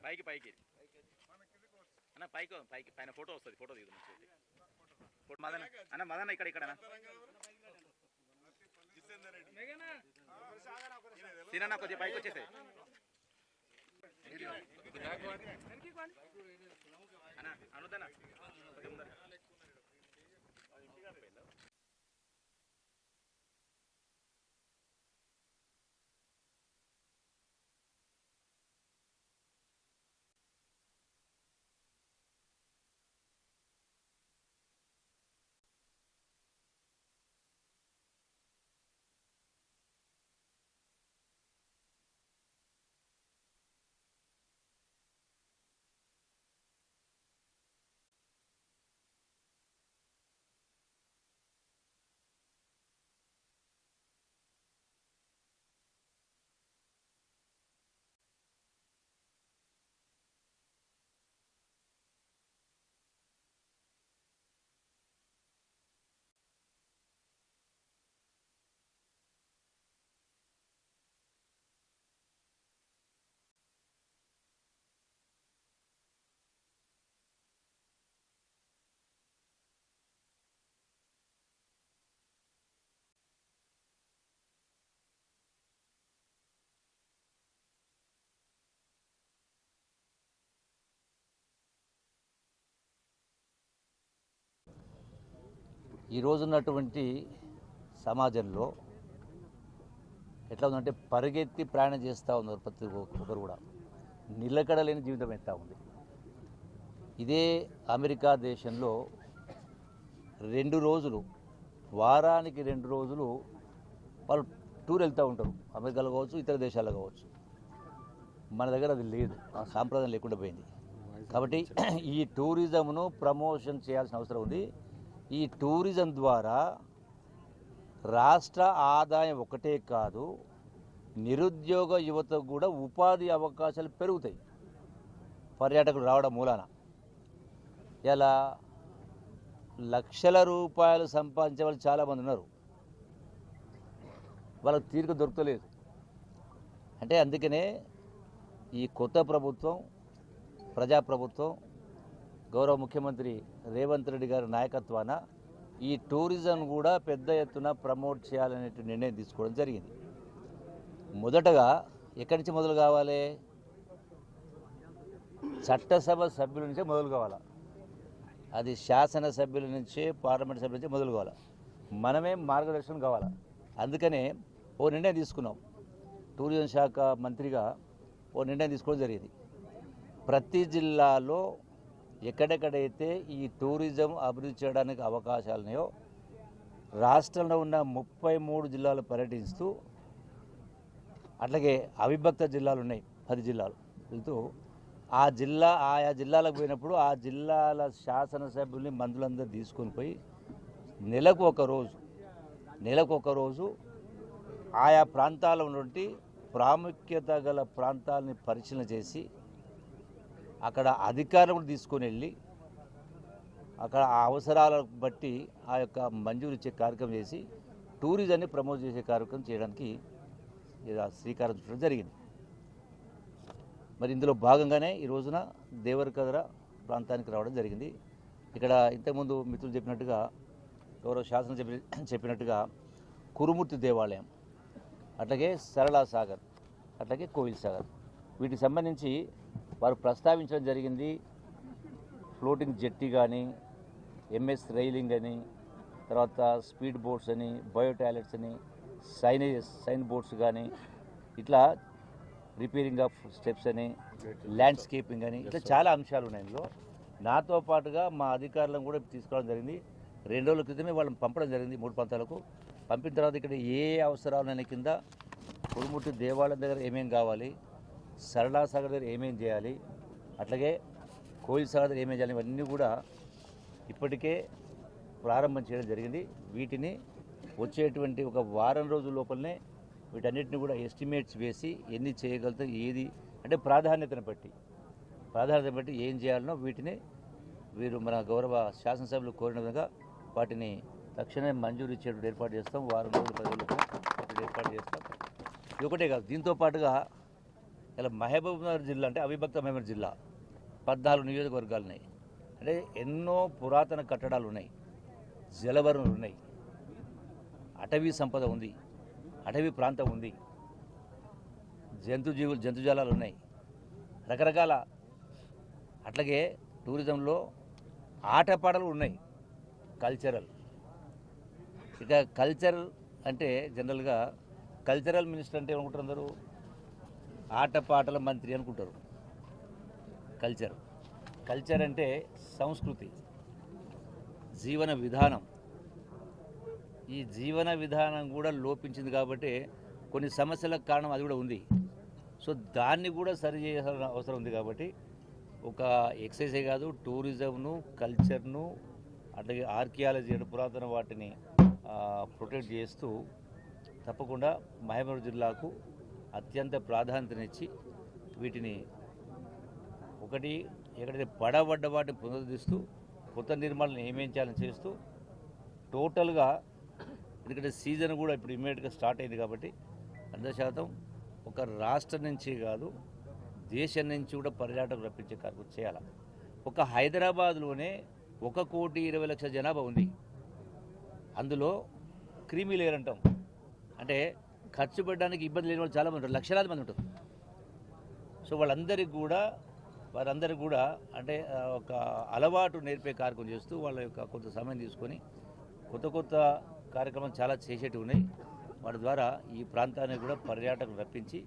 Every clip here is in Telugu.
పైకి పైకి అన్న పైకి పైకి పైన ఫోటో వస్తుంది ఫోటో దిగుదు మదన అన్న మదన ఇక్కడ ఇక్కడ సీనన్న కొద్దిగా పైకి వచ్చేసాయి అన్న అనుదన్నా కొద్దిగా ముందర ఈరోజున్నటువంటి సమాజంలో ఎట్లా ఉందంటే పరిగెత్తి ప్రయాణం చేస్తూ ఉన్నారు ప్రతి ఒక్కరు కూడా, నిలకడలేని జీవితం ఎత్తా ఉంది. ఇదే అమెరికా దేశంలో 2 రోజులు, వారానికి 2 రోజులు వాళ్ళు టూర్ వెళ్తూ ఉంటారు. అమెరికాలో కావచ్చు, ఇతర దేశాల్లో కావచ్చు. మన దగ్గర అది లేదు, ఆ సాంప్రదాయం లేకుండా పోయింది. కాబట్టి ఈ టూరిజంను ప్రమోషన్ చేయాల్సిన అవసరం ఉంది. ఈ టూరిజం ద్వారా రాష్ట్ర ఆదాయం ఒకటే కాదు, నిరుద్యోగ యువతకు కూడా ఉపాధి అవకాశాలు పెరుగుతాయి పర్యాటకులు రావడం మూలాన. ఇలా లక్షల రూపాయలు సంపాదించే వాళ్ళు చాలామంది ఉన్నారు, వాళ్ళకు తీరిక దొరకలేదు. అంటే అందుకనే ఈ కొత్త ప్రభుత్వం, ప్రజాప్రభుత్వం, గౌరవ ముఖ్యమంత్రి రేవంత్ రెడ్డి గారి నాయకత్వాన ఈ టూరిజం కూడా పెద్ద ఎత్తున ప్రమోట్ చేయాలనే నిర్ణయం తీసుకోవడం జరిగింది. మొదటగా ఎక్కడి నుంచి మొదలు కావాలి? చట్టసభ సభ్యుల నుంచే మొదలు కావాలి. అది శాసనసభ్యుల నుంచే, పార్లమెంట్ సభ్యుల నుంచే మొదలు కావాలి. మనమే మార్గదర్శనం కావాలి. అందుకనే ఓ నిర్ణయం తీసుకున్నాం. టూరిజం శాఖ మంత్రిగా ఓ నిర్ణయం తీసుకోవడం జరిగింది. ప్రతి జిల్లాలో ఎక్కడెక్కడైతే ఈ టూరిజం అభివృద్ధి చేయడానికి అవకాశాలు ఉన్నాయో రాష్ట్రంలో ఉన్న 33 జిల్లాలు పర్యటిస్తూ అట్లాగే అవిభక్త జిల్లాలు ఉన్నాయి 10 జిల్లాలు వెళ్తూ ఆయా జిల్లాలకు పోయినప్పుడు ఆ జిల్లాల శాసనసభ్యుల్ని మంత్రులందరూ తీసుకొని పోయి నెలకు ఒక రోజు ఆయా ప్రాంతాల్లో ఉన్నటువంటి ప్రాముఖ్యత గల ప్రాంతాలని పరిశీలన చేసి అక్కడ అధికారులను తీసుకొని వెళ్ళి అక్కడ ఆ అవసరాలను బట్టి ఆ యొక్క మంజూరు ఇచ్చే కార్యక్రమం చేసి టూరిజాన్ని ప్రమోట్ చేసే కార్యక్రమం చేయడానికి శ్రీకారం చుట్టడం జరిగింది. మరి ఇందులో భాగంగానే ఈ రోజున దేవరకద్ర ప్రాంతానికి రావడం జరిగింది. ఇక్కడ ఇంతకుముందు మిత్రులు చెప్పినట్టుగా గౌరవ శాసనం చెప్పినట్టుగా కురుమూర్తి దేవాలయం, అట్లాగే సరళా సాగర్, అట్లాగే కోయిల్ సాగర్, వీటికి సంబంధించి వారు ప్రస్తావించడం జరిగింది. ఫ్లోటింగ్ జెట్టి కానీ, ఎంఎస్ రైలింగ్ అని, తర్వాత స్పీడ్ బోట్స్ అని, బయో టాయిలెట్స్ అని, సైన్ బోట్స్ కానీ, ఇట్లా రిపేరింగ్ ఆఫ్ స్టెప్స్ అని, ల్యాండ్స్కేపింగ్ అని, ఇట్లా చాలా అంశాలు ఉన్నాయి. ఇందులో నాతో పాటుగా మా అధికారులను కూడా తీసుకోవడం జరిగింది. 2 రోజుల క్రితమే వాళ్ళని పంపడం జరిగింది 3 ప్రాంతాలకు. పంపిన తర్వాత ఇక్కడ ఏ అవసరాలైన కింద కురుమూర్తి దేవాలయం దగ్గర ఏమేం కావాలి, సరళా సాగర్ దగ్గర ఏమేం చేయాలి, అట్లాగే కోయిల్ సాగర్ దగ్గర ఏమేం చేయాలి, ఇవన్నీ కూడా ఇప్పటికే ప్రారంభం చేయడం జరిగింది. వీటిని వచ్చేటువంటి ఒక వారం రోజుల లోపలనే వీటన్నిటిని కూడా ఎస్టిమేట్స్ వేసి ఎన్ని చేయగలుగుతాం, ఏది అంటే ప్రాధాన్యతను బట్టి ఏం చేయాలనో వీటిని వీరు మన గౌరవ శాసనసభ్యులు కోరిన విధంగా వాటిని తక్షణమే మంజూరు ఇచ్చేటువంటి ఏర్పాటు చేస్తాం. వారం రోజుల ప్రజలకు ఏర్పాటు చేస్తాం. ఇది ఒకటే కాదు, దీంతో పాటుగా ఇలా మహబూబ్నగర్ జిల్లా అంటే అవిభక్త మహబూబ్నగర్ జిల్లా 14 నియోజకవర్గాలు ఉన్నాయి. అంటే ఎన్నో పురాతన కట్టడాలు ఉన్నాయి, జలవనరులు ఉన్నాయి, అటవీ సంపద ఉంది, అటవీ ప్రాంతం ఉంది, జంతుజాలాలు ఉన్నాయి, రకరకాల. అట్లాగే టూరిజంలో ఆటపాటలు ఉన్నాయి, కల్చరల్. ఇక కల్చర్ అంటే జనరల్గా కల్చరల్ మినిస్టర్ అంటే ఏమనుకుంటారు అందరూ, ఆటపాటల మంత్రి అనుకుంటారు. కల్చర్ అంటే సంస్కృతి, జీవన విధానం. ఈ జీవన విధానం కూడా లోపించింది కాబట్టి కొన్ని సమస్యలకు కారణం అది కూడా ఉంది. సో దాన్ని కూడా సరి చేయాల్సిన అవసరం ఉంది. కాబట్టి ఒక ఎక్సైజే కాదు, టూరిజంను, కల్చర్ను, అట్లాగే ఆర్కియాలజీ అంటే పురాతన వాటిని ప్రొటెక్ట్ చేస్తూ తప్పకుండా మహబూబ్నగర్ జిల్లాకు అత్యంత ప్రాధాన్యతనిచ్చి వీటిని ఒకటి ఎక్కడైతే పడబడ్డ వాటిని పునరుద్ధరిస్తూ కొత్త నిర్మాణాలను ఏమేం చేయాలని చేస్తూ టోటల్గా, ఎందుకంటే సీజన్ కూడా ఇప్పుడు ఇమ్మీడియట్గా స్టార్ట్ అయింది కాబట్టి 100% ఒక రాష్ట్రం నుంచి కాదు దేశం నుంచి కూడా పర్యాటకులు రప్పించే కార్యక్రమం చేయాలి. ఒక హైదరాబాద్లోనే 1,20,00,000 జనాభా ఉంది. అందులో క్రీమీ లేయర్ అంటాం, అంటే ఖర్చు పెట్టడానికి ఇబ్బంది లేని వాళ్ళు చాలామంది ఉంటారు, లక్షలాది మంది ఉంటారు. సో వారందరికీ కూడా అంటే ఒక అలవాటు నేర్పే కార్యక్రమం చేస్తూ వాళ్ళ యొక్క కొంత సమయం తీసుకొని కొత్త కార్యక్రమం చాలా చేసేటివి ఉన్నాయి. వాటి ద్వారా ఈ ప్రాంతాన్ని కూడా పర్యాటకులు రప్పించి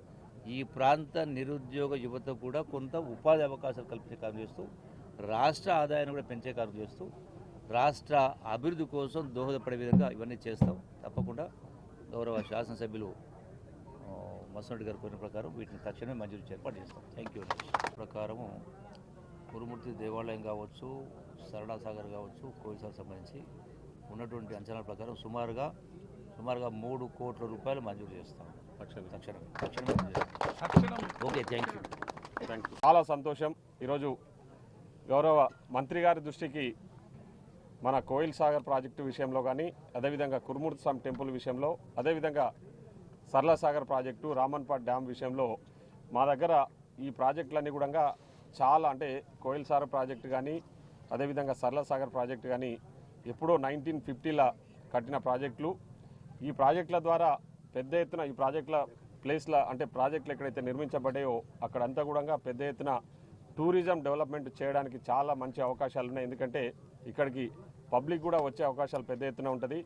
ఈ ప్రాంత నిరుద్యోగ యువత కూడా కొంత ఉపాధి అవకాశాలు కల్పించే కార్యం చేస్తూ రాష్ట్ర ఆదాయాన్ని కూడా పెంచే కార్యం చేస్తూ రాష్ట్ర అభివృద్ధి కోసం దోహదపడే విధంగా ఇవన్నీ చేస్తాం. తప్పకుండా గౌరవ శాసనసభ్యులు మసనరెడ్డి గారు కోరిన ప్రకారం వీటిని తక్షణమే మంజూరు ఏర్పాటు చేస్తాం. Thank you. ప్రకారము కురుమూర్తి దేవాలయం కావచ్చు, సరళా సాగర్ కావచ్చు, కోయిల్ సాగర్ సంబంధించి ఉన్నటువంటి అంచనాల ప్రకారం సుమారుగా 3 కోట్ల రూపాయలు మంజూరు చేస్తాం. తక్షణం. Okay, thank you. చాలా సంతోషం. ఈరోజు గౌరవ మంత్రి గారి దృష్టికి మన కోయిల్ సాగర్ ప్రాజెక్టు విషయంలో కానీ, అదేవిధంగా కురుమూర్తి స్వామి టెంపుల్ విషయంలో, అదేవిధంగా సరళ సాగర్ ప్రాజెక్టు, రామన్పాట్ డ్యామ్ విషయంలో మా దగ్గర ఈ ప్రాజెక్టులన్నీ కూడా చాలా, అంటే కోయిల్ సాగర్ ప్రాజెక్టు కానీ, అదేవిధంగా సరళ సాగర్ ప్రాజెక్టు కానీ ఎప్పుడో 1950ల కట్టిన ప్రాజెక్టులు. ఈ ప్రాజెక్టుల ద్వారా పెద్ద ఎత్తున ఈ ప్రాజెక్టుల ప్లేస్ల, అంటే ప్రాజెక్టులు ఎక్కడైతే నిర్మించబడ్డాయో అక్కడంతా కూడా పెద్ద ఎత్తున టూరిజం డెవలప్మెంట్ చేయడానికి చాలా మంచి అవకాశాలు ఉన్నాయి. ఎందుకంటే ఇక్కడికి పబ్లిక్ కూడా వచ్చే అవకాశాలు పెద్ద ఎత్తున ఉంటుంది.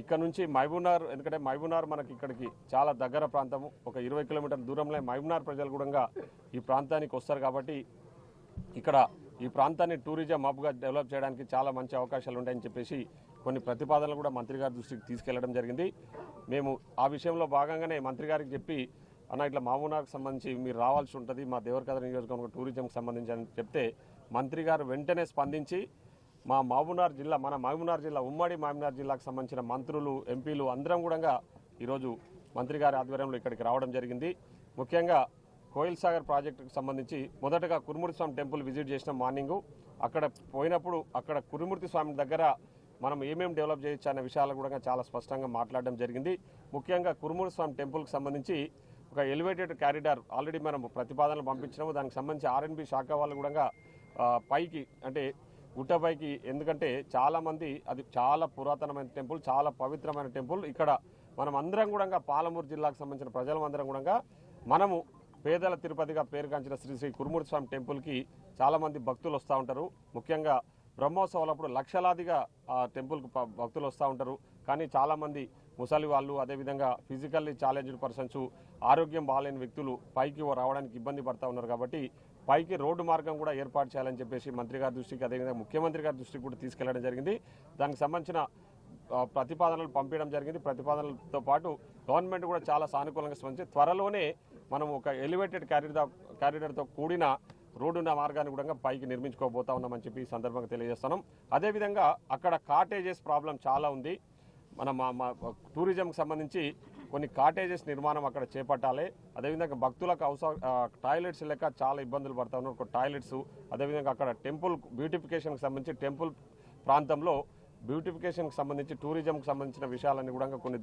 ఇక్కడ నుంచి మహబూబ్నగర్, ఎందుకంటే మహబూబ్నగర్ మనకి ఇక్కడికి చాలా దగ్గర ప్రాంతము, ఒక 20 కిలోమీటర్ల దూరంలో మహబూబ్నగర్ ప్రజలు కూడా ఈ ప్రాంతానికి వస్తారు. కాబట్టి ఇక్కడ ఈ ప్రాంతాన్ని టూరిజం హబ్గా డెవలప్ చేయడానికి చాలా మంచి అవకాశాలు ఉంటాయని చెప్పేసి కొన్ని ప్రతిపాదనలు కూడా మంత్రి గారి దృష్టికి తీసుకెళ్లడం జరిగింది. మేము ఆ విషయంలో భాగంగానే మంత్రి గారికి చెప్పి అన్న ఇట్లా మహబూబ్నగర్కి సంబంధించి మీరు రావాల్సి ఉంటుంది మా దేవరకద్ర నియోజకవర్గం టూరిజంకి సంబంధించి అని చెప్తే మంత్రి గారు వెంటనే స్పందించి మన మహబూబ్నగర్ జిల్లా ఉమ్మడి మహబూబ్నగర్ జిల్లాకు సంబంధించిన మంత్రులు ఎంపీలు అందరం కూడా ఈరోజు మంత్రి గారి ఆధ్వర్యంలో ఇక్కడికి రావడం జరిగింది. ముఖ్యంగా కోయిల్ సాగర్ ప్రాజెక్టుకు సంబంధించి మొదటగా కురుమూర్తి స్వామి టెంపుల్ విజిట్ చేసిన మార్నింగు. అక్కడ పోయినప్పుడు అక్కడ కురుమూర్తి స్వామి దగ్గర మనం ఏమేమి డెవలప్ చేయొచ్చు అనే విషయాలు కూడా చాలా స్పష్టంగా మాట్లాడడం జరిగింది. ముఖ్యంగా కురుమూర్తి స్వామి టెంపుల్కి సంబంధించి ఒక ఎలివేటెడ్ కారిడార్ ఆల్రెడీ మనం ప్రతిపాదనలు పంపించినాము. దానికి సంబంధించి R&B శాఖ వాళ్ళు కూడా పైకి అంటే గుట్టపైకి, ఎందుకంటే చాలామంది అది చాలా పురాతనమైన టెంపుల్, చాలా పవిత్రమైన టెంపుల్. ఇక్కడ మనం అందరం కూడా పాలమూరు జిల్లాకు సంబంధించిన ప్రజలందరం కూడా మనము పేదల తిరుపతిగా పేరుగాంచిన శ్రీ కురుమూర్తి స్వామి టెంపుల్కి చాలామంది భక్తులు వస్తూ ఉంటారు. ముఖ్యంగా బ్రహ్మోత్సవాలప్పుడు లక్షలాదిగా ఆ టెంపుల్కి భక్తులు వస్తూ ఉంటారు. కానీ చాలామంది ముసలి వాళ్ళు, అదేవిధంగా ఫిజికల్లీ ఛాలెంజ్డ్ పర్సన్స్, ఆరోగ్యం బాగాలేని వ్యక్తులు పైకి రావడానికి ఇబ్బంది పడుతూ ఉన్నారు. కాబట్టి పైకి రోడ్డు మార్గం కూడా ఏర్పాటు చేయాలని చెప్పేసి మంత్రి గారి దృష్టికి, అదేవిధంగా ముఖ్యమంత్రి గారి దృష్టికి కూడా తీసుకెళ్లడం జరిగింది. దానికి సంబంధించిన ప్రతిపాదనలు పంపించడం జరిగింది. ప్రతిపాదనలతో పాటు గవర్నమెంట్ కూడా చాలా సానుకూలంగా స్పందించి త్వరలోనే మనం ఒక ఎలివేటెడ్ కారిడార్తో కూడిన రోడ్డున్న మార్గాన్ని కూడా పైకి నిర్మించుకోబోతా ఉన్నామని చెప్పి ఈ సందర్భంగా తెలియజేస్తున్నాం. అదేవిధంగా అక్కడ కాటేజెస్ ప్రాబ్లం చాలా ఉంది. మా టూరిజంకి సంబంధించి కొన్ని కాటేజెస్ నిర్మాణం అక్కడ చేపట్టాలి. అదేవిధంగా భక్తులకు టాయిలెట్స్ లేక చాలా ఇబ్బందులు పడతా ఉన్నారు. టాయిలెట్స్, అదేవిధంగా అక్కడ టెంపుల్ బ్యూటిఫికేషన్కి సంబంధించి టెంపుల్ ప్రాంతంలో బ్యూటిఫికేషన్కి సంబంధించి టూరిజంకి సంబంధించిన విషయాలన్నీ కూడా కొన్ని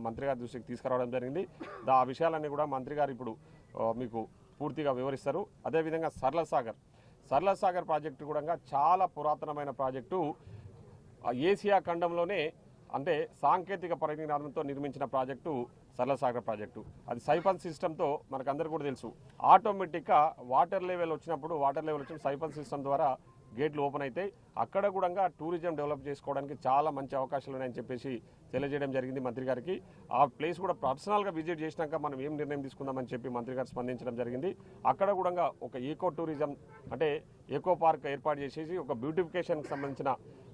మంత్రి గారి దృష్టికి తీసుకురావడం జరిగింది. ఆ విషయాలన్నీ కూడా మంత్రి గారు ఇప్పుడు మీకు పూర్తిగా వివరిస్తారు. అదేవిధంగా సరళ సాగర్ ప్రాజెక్టు కూడా చాలా పురాతనమైన ప్రాజెక్టు. ఏసియా ఖండంలోనే అంటే సాంకేతిక పరిజ్ఞానంతో నిర్మించిన ప్రాజెక్టు సరళ సాగర్ ప్రాజెక్టు. అది సైఫన్ సిస్టంతో మనకందరూ కూడా తెలుసు. ఆటోమేటిక్గా వాటర్ లెవెల్ వచ్చిన సైఫన్ సిస్టమ్ ద్వారా గేట్లు ఓపెన్ అవుతాయి. అక్కడ కూడా టూరిజం డెవలప్ చేసుకోవడానికి చాలా మంచి అవకాశాలు ఉన్నాయని చెప్పేసి తెలియజేయడం జరిగింది మంత్రి గారికి. ఆ ప్లేస్ కూడా పర్సనల్గా విజిట్ చేసినాక మనం ఏం నిర్ణయం తీసుకుందామని చెప్పి మంత్రి గారు స్పందించడం జరిగింది. అక్కడ కూడా ఒక ఈకో టూరిజం అంటే ఎకో పార్క్ ఏర్పాటు చేసేసి ఒక బ్యూటిఫికేషన్కి సంబంధించిన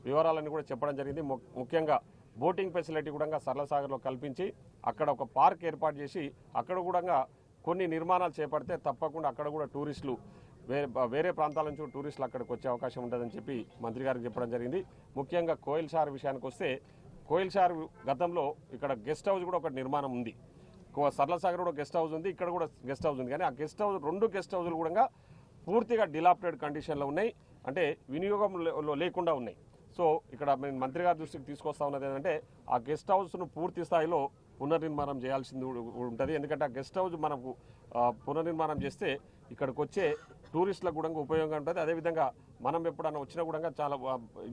వివరాలను కూడా చెప్పడం జరిగింది. ముఖ్యంగా బోటింగ్ ఫెసిలిటీ కూడా సరళ సాగర్లో కల్పించి అక్కడ ఒక పార్క్ ఏర్పాటు చేసి అక్కడ కూడా కొన్ని నిర్మాణాలు చేపడితే తప్పకుండా అక్కడ కూడా టూరిస్టులు వేరే ప్రాంతాల నుంచి టూరిస్టులు అక్కడికి వచ్చే అవకాశం ఉంటుందని చెప్పి మంత్రి గారికి చెప్పడం జరిగింది. ముఖ్యంగా కోయిల్ సాగర్ విషయానికి వస్తే కోయిల్ సాగర్ గతంలో ఇక్కడ గెస్ట్ హౌస్ కూడా ఒక నిర్మాణం ఉంది. సరళ సాగర్ కూడా గెస్ట్ హౌస్ ఉంది, ఇక్కడ కూడా గెస్ట్ హౌస్ ఉంది. కానీ ఆ రెండు గెస్ట్ హౌస్లు కూడా పూర్తిగా డిలాప్టెడ్ కండిషన్లో ఉన్నాయి, అంటే వినియోగంలో లేకుండా ఉన్నాయి. సో ఇక్కడ మేము మంత్రి గారి దృష్టికి తీసుకొస్తా ఉన్నది ఏంటంటే ఆ గెస్ట్ హౌస్ను పూర్తి స్థాయిలో పునర్నిర్మాణం చేయాల్సింది ఉంటుంది. ఎందుకంటే ఆ గెస్ట్ హౌస్ మనకు పునర్నిర్మాణం చేస్తే ఇక్కడికి వచ్చే టూరిస్టులకు కూడా ఉపయోగంగా ఉంటుంది. అదేవిధంగా మనం ఎప్పుడన్నా వచ్చినా కూడా చాలా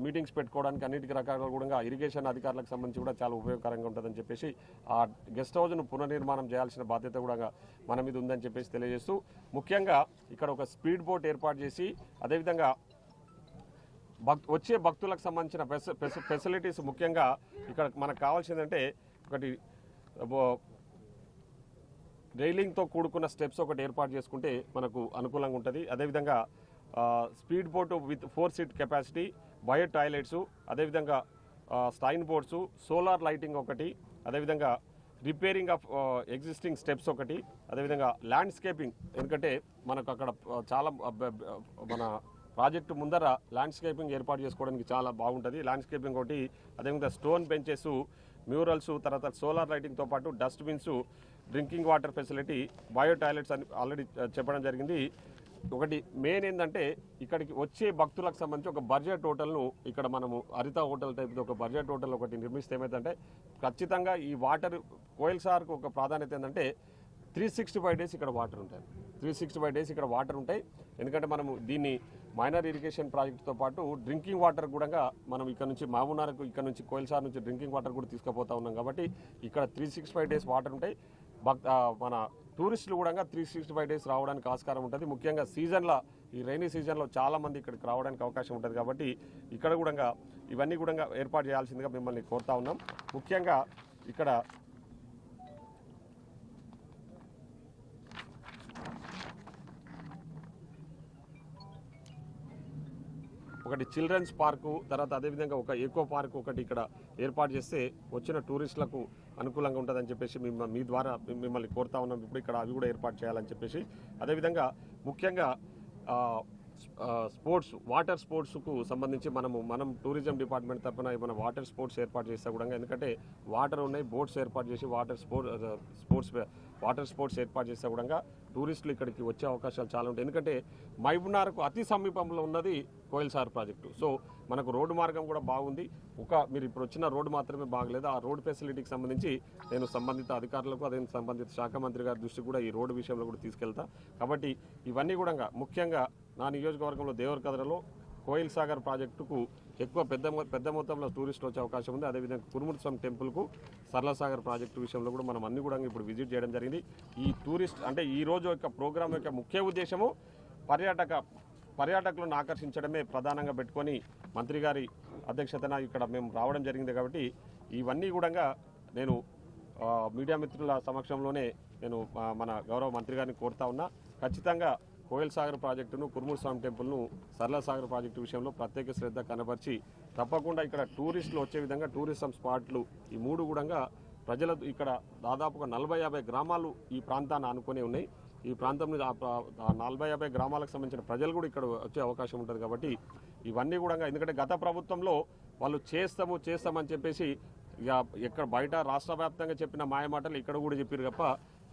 మీటింగ్స్ పెట్టుకోవడానికి అన్నిటికీ రకాలుగా కూడా ఇరిగేషన్ అధికారులకు సంబంధించి కూడా చాలా ఉపయోగకరంగా ఉంటుందని చెప్పేసి ఆ గెస్ట్ హౌస్ను పునర్నిర్మాణం చేయాల్సిన బాధ్యత కూడా మన మీద ఉందని చెప్పేసి తెలియజేస్తూ, ముఖ్యంగా ఇక్కడ ఒక స్పీడ్ బోట్ ఏర్పాటు చేసి అదేవిధంగా వచ్చే భక్తులకు సంబంధించిన ఫెసిలిటీస్ ముఖ్యంగా ఇక్కడ మనకు కావాల్సిందంటే ఒకటి రైలింగ్తో కూడుకున్న స్టెప్స్ ఒకటి ఏర్పాటు చేసుకుంటే మనకు అనుకూలంగా ఉంటుంది. అదేవిధంగా speed boat with 4 seat capacity, bio toilets, అదేవిధంగా స్టైన్ బోర్డ్స్, సోలార్ లైటింగ్ ఒకటి, అదేవిధంగా రిపేరింగ్ ఆఫ్ ఎగ్జిస్టింగ్ స్టెప్స్ ఒకటి, అదేవిధంగా ల్యాండ్స్కేపింగ్. ఎందుకంటే మనకు అక్కడ చాలా మన ప్రాజెక్టు ముందర ల్యాండ్స్కేపింగ్ ఏర్పాటు చేసుకోవడానికి చాలా బాగుంటుంది. ల్యాండ్స్కేపింగ్ ఒకటి, అదేవిధంగా స్టోన్ బెంచెస్, మ్యూరల్స్, తర్వాత సోలార్ లైటింగ్తో పాటు dustbins, drinking water facility, bio toilets అని ఆల్రెడీ చెప్పడం జరిగింది. ఒకటి మెయిన్ ఏంటంటే ఇక్కడికి వచ్చే భక్తులకు సంబంధించి ఒక బడ్జెట్ హోటల్ను ఇక్కడ మనము హరిత హోటల్ టైప్తో ఒక బడ్జెట్ హోటల్ ఒకటి నిర్మిస్తే ఏమైందంటే ఖచ్చితంగా ఈ వాటర్ కోయిల్ సాగర్కు ఒక ప్రాధాన్యత ఏంటంటే 365 డేస్ ఇక్కడ వాటర్ ఉంటాయి. 365 డేస్ ఇక్కడ వాటర్ ఉంటాయి. ఎందుకంటే మనము దీన్ని మైనర్ ఇరిగేషన్ ప్రాజెక్టుతో పాటు డ్రింకింగ్ వాటర్ కూడా మనం ఇక్కడ నుంచి మహబూబ్నగర్కు ఇక్కడ నుంచి కోయిల్ సాగర్ నుంచి డ్రింకింగ్ వాటర్ కూడా తీసుకుపోతా ఉన్నాం. కాబట్టి ఇక్కడ 365 డేస్ వాటర్ ఉంటాయి. మన టూరిస్టులు కూడా 365 డేస్ రావడానికి ఆస్కారం ఉంటుంది. ముఖ్యంగా సీజన్లో ఈ రైనీ సీజన్లో చాలామంది ఇక్కడికి రావడానికి అవకాశం ఉంటుంది. కాబట్టి ఇక్కడ కూడా ఇవన్నీ కూడా ఏర్పాటు చేయాల్సిందిగా మిమ్మల్ని కోరుతా ఉన్నాం. ముఖ్యంగా ఇక్కడ ఒకటి చిల్డ్రన్స్ పార్కు, తర్వాత అదేవిధంగా ఒక ఎకో పార్క్ ఒకటి ఇక్కడ ఏర్పాటు చేస్తే వచ్చిన టూరిస్టులకు అనుకూలంగా ఉంటుందని చెప్పేసి మీ ద్వారా మిమ్మల్ని కోరుతా ఉన్నాం. ఇప్పుడు ఇక్కడ అవి కూడా ఏర్పాటు చేయాలని చెప్పేసి, అదేవిధంగా ముఖ్యంగా స్పోర్ట్స్ వాటర్ స్పోర్ట్స్కు సంబంధించి మనం టూరిజం డిపార్ట్మెంట్ తరఫున ఏమైనా వాటర్ స్పోర్ట్స్ ఏర్పాటు చేస్తే కూడా, ఎందుకంటే వాటర్ ఉన్నాయి, బోట్స్ ఏర్పాటు చేసి వాటర్ స్పోర్ట్స్ ఏర్పాటు చేస్తే కూడా టూరిస్టులు ఇక్కడికి వచ్చే అవకాశాలు చాలా ఉంటాయి. ఎందుకంటే మహబూబ్నగర్కు అతి సమీపంలో ఉన్నది కోయిల్ సాగర్ ప్రాజెక్టు. సో మనకు రోడ్డు మార్గం కూడా బాగుంది. మీరు ఇప్పుడు వచ్చిన రోడ్డు మాత్రమే బాగలేదు. ఆ రోడ్ ఫెసిలిటీకి సంబంధించి నేను సంబంధిత అధికారులకు, అదే సంబంధిత శాఖ మంత్రి గారి దృష్టికి కూడా ఈ రోడ్డు విషయంలో కూడా తీసుకెళ్తా. కాబట్టి ఇవన్నీ కూడా ముఖ్యంగా నా నియోజకవర్గంలో దేవరకద్రలో కోయిల్ సాగర్ ప్రాజెక్టుకు ఎక్కువ పెద్ద మొత్తంలో టూరిస్టులు వచ్చే అవకాశం ఉంది. అదేవిధంగా కురుమూర్తి స్వామి టెంపుల్కు సరళ సాగర్ ప్రాజెక్టు విషయంలో కూడా మనం అన్ని కూడా ఇప్పుడు విజిట్ చేయడం జరిగింది. ఈ టూరిస్ట్ అంటే ఈ రోజు యొక్క ప్రోగ్రాం యొక్క ముఖ్య ఉద్దేశము పర్యాటకులను ఆకర్షించడమే ప్రధానంగా పెట్టుకొని మంత్రి గారి అధ్యక్షతన ఇక్కడ మేము రావడం జరిగింది. కాబట్టి ఇవన్నీ కూడా నేను మీడియా మిత్రుల సమక్షంలోనే నేను మన గౌరవ మంత్రి గారిని కోరుతా ఉన్నా. ఖచ్చితంగా కోయిల్ సాగర్ ప్రాజెక్టును, కురుమూర్తి స్వామి టెంపుల్ను, సరళ సాగర్ ప్రాజెక్టు విషయంలో ప్రత్యేక శ్రద్ధ కనబర్చి తప్పకుండా ఇక్కడ టూరిస్టులు వచ్చే విధంగా టూరిజం స్పాట్లు ఈ మూడు కూడా ప్రజలు ఇక్కడ దాదాపుగా 40-50 గ్రామాలు ఈ ప్రాంతాన్ని ఆనుకొని ఉన్నాయి. ఈ ప్రాంతం నుంచి 40-50 గ్రామాలకు సంబంధించిన ప్రజలు కూడా ఇక్కడ వచ్చే అవకాశం ఉంటుంది. కాబట్టి ఇవన్నీ కూడా ఎందుకంటే గత ప్రభుత్వంలో వాళ్ళు చేస్తామని చెప్పేసి ఇక ఎక్కడ బయట రాష్ట్ర వ్యాప్తంగా చెప్పిన మాయమాటలు ఇక్కడ కూడా చెప్పారు తప్ప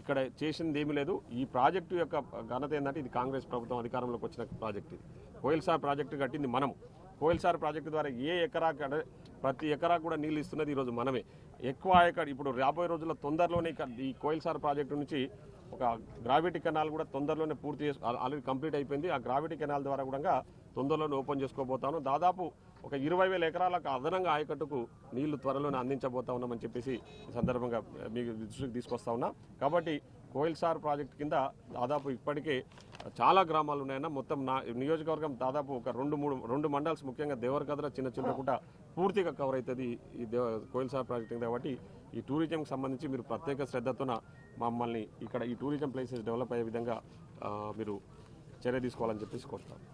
ఇక్కడ చేసింది ఏమీ లేదు. ఈ ప్రాజెక్టు యొక్క ఘనత ఏంటంటే ఇది కాంగ్రెస్ ప్రభుత్వం అధికారంలోకి వచ్చిన ప్రాజెక్టు. ఇది కోయిల్ సాగర్ ప్రాజెక్టు కట్టింది మనం. కోయిల్ సాగర్ ప్రాజెక్టు ద్వారా ప్రతి ఎకరా కూడా నీళ్ళు ఇస్తున్నది ఈరోజు మనమే. ఎక్కువ ఇప్పుడు రాబోయే రోజుల్లో తొందరలోనే ఈ కోయిల్ సాగర్ ప్రాజెక్టు నుంచి ఒక గ్రావిటీ కెనాల్ కూడా తొందరలోనే పూర్తి ఆల్రెడీ కంప్లీట్ అయిపోయింది. ఆ గ్రావిటీ కెనాల్ ద్వారా కూడా తొందరలోనే ఓపెన్ చేసుకోబోతాను. దాదాపు ఒక 20,000 ఎకరాలకు అదనంగా ఆయకట్టుకు నీళ్లు త్వరలోనే అందించబోతా ఉన్నామని చెప్పేసి ఈ సందర్భంగా మీకు దృష్టికి తీసుకొస్తా ఉన్నా. కాబట్టి కోయిల్ సాగర్ ప్రాజెక్టు కింద దాదాపు ఇప్పటికే చాలా గ్రామాలు ఉన్నాయన్న. మొత్తం నా నియోజకవర్గం దాదాపు ఒక 2 మండల్స్ ముఖ్యంగా దేవరకద్ర, చిన్నకుంట పూర్తిగా కవర్ అవుతుంది ఈ కోయిల్ సాగర్ ప్రాజెక్టు కింద. కాబట్టి ఈ టూరిజంకి సంబంధించి మీరు ప్రత్యేక శ్రద్ధతోన మమ్మల్ని ఇక్కడ ఈ టూరిజం ప్లేసెస్ డెవలప్ అయ్యే విధంగా మీరు చర్య తీసుకోవాలని చెప్పేసి కోరుతాను.